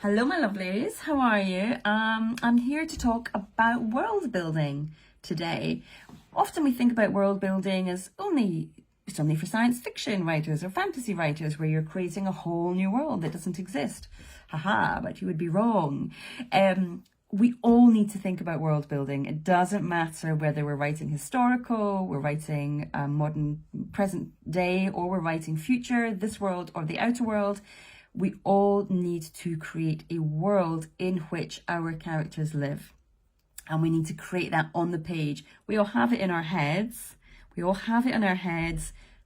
Hello, my lovelies. How are you? I'm here to talk about world building today. Often we think about world building as it's only for science fiction writers or fantasy writers, where you're creating a whole new world that doesn't exist. Haha, but you would be wrong. We all need to think about world building. It doesn't matter whether we're writing historical, we're writing modern present day, or we're writing future, this world or the outer world. We all need to create a world in which our characters live. And we need to create that on the page. We all have it in our heads.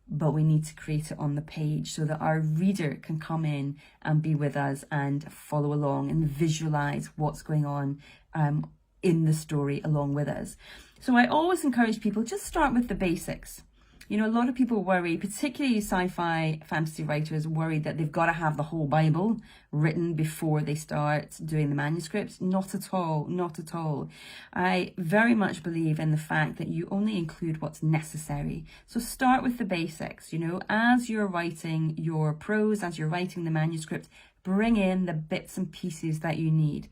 But we need to create it on the page so that our reader can come in and be with us and follow along and visualize what's going on in the story along with us. So I always encourage people, just start with the basics. You know, a lot of people worry, particularly sci-fi fantasy writers, worry that they've got to have the whole Bible written before they start doing the manuscripts. Not at all, not at all. I very much believe in the fact that you only include what's necessary. So start with the basics, you know, as you're writing your prose, as you're writing the manuscript, bring in the bits and pieces that you need.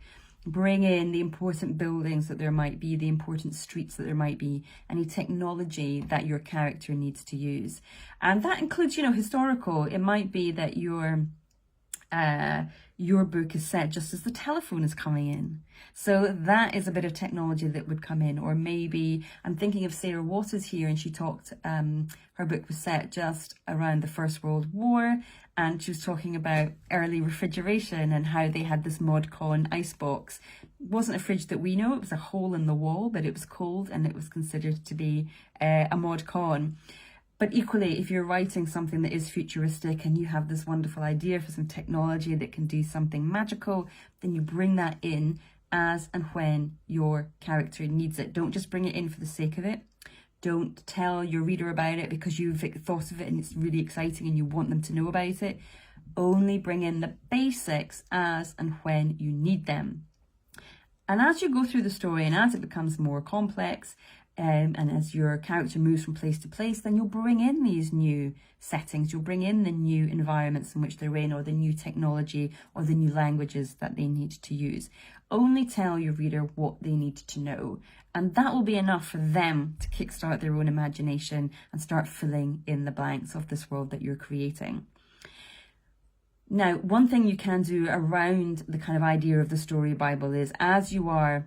Bring in the important buildings that there might be, the important streets that there might be, any technology that your character needs to use. And that includes, you know, historical. It might be that your book is set just as the telephone is coming in. So that is a bit of technology that would come in. Or maybe, I'm thinking of Sarah Waters here, and she talked, her book was set just around the First World War, and she was talking about early refrigeration and how they had this ModCon icebox. It wasn't a fridge that we know, it was a hole in the wall, but it was cold and it was considered to be a ModCon. But equally, if you're writing something that is futuristic and you have this wonderful idea for some technology that can do something magical, then you bring that in as and when your character needs it. Don't just bring it in for the sake of it. Don't tell your reader about it because you've thought of it and it's really exciting and you want them to know about it. Only bring in the basics as and when you need them. And as you go through the story and as it becomes more complex, and as your character moves from place to place, then you'll bring in these new settings, you'll bring in the new environments in which they're in, or the new technology, or the new languages that they need to use. Only tell your reader what they need to know, and that will be enough for them to kickstart their own imagination and start filling in the blanks of this world that you're creating. Now, one thing you can do around the kind of idea of the story Bible is, as you are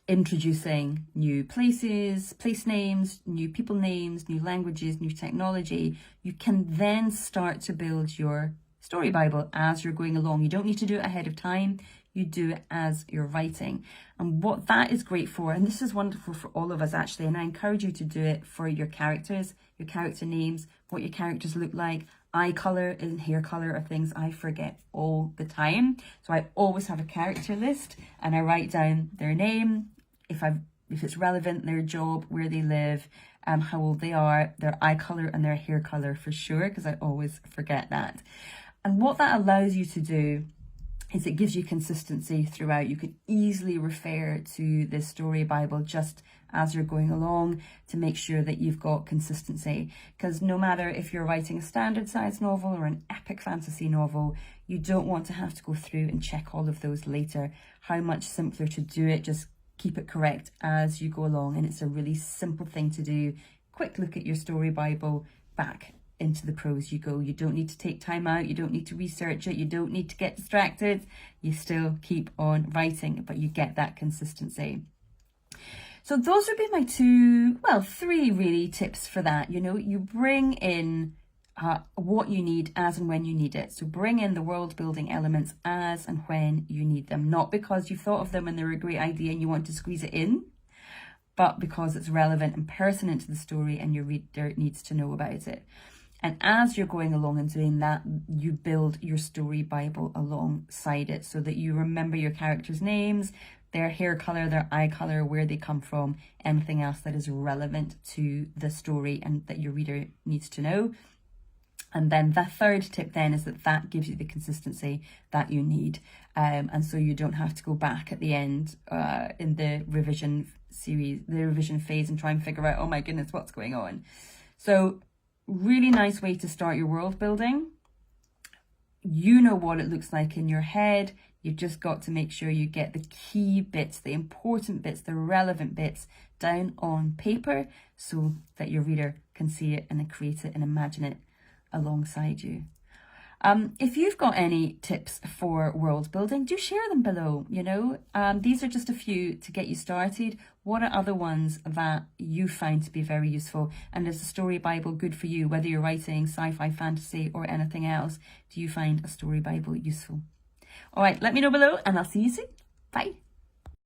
introducing new places, place names, new people names, new languages, new technology, you can then start to build your story Bible as you're going along. You don't need to do it ahead of time. You do it as you're writing. And what that is great for, and this is wonderful for all of us actually, and I encourage you to do it for your characters, your character names, what your characters look like. Eye color and hair color are things I forget all the time. So I always have a character list and I write down their name, if it's relevant, their job, where they live, how old they are, their eye color and their hair color for sure, because I always forget that. And what that allows you to do is it gives you consistency throughout. You can easily refer to this story Bible just as you're going along to make sure that you've got consistency. Because no matter if you're writing a standard size novel or an epic fantasy novel, you don't want to have to go through and check all of those later. How much simpler to do it, just keep it correct as you go along. And it's a really simple thing to do. Quick look at your story Bible, back into the prose you go. You don't need to take time out. You don't need to research it. You don't need to get distracted. You still keep on writing, but you get that consistency. So those would be my three really tips for that. You know, you bring in what you need as and when you need it. So bring in the world building elements as and when you need them, not because you thought of them and they're a great idea and you want to squeeze it in, but because it's relevant and pertinent to the story and your reader needs to know about it. And as you're going along and doing that, you build your story Bible alongside it so that you remember your characters' names, their hair color, their eye color, where they come from, anything else that is relevant to the story and that your reader needs to know. And then the third tip then is that gives you the consistency that you need. And so you don't have to go back at the end in the revision phase and try and figure out, oh my goodness, what's going on. So really nice way to start your world building. You know what it looks like in your head. You've just got to make sure you get the key bits, the important bits, the relevant bits down on paper so that your reader can see it and then create it and imagine it alongside you. If you've got any tips for world building, do share them below. These are just a few to get you started. What are other ones that you find to be very useful? And is a story Bible good for you, whether you're writing sci-fi, fantasy, or anything else? Do you find a story Bible useful? All right, let me know below and I'll see you soon. Bye.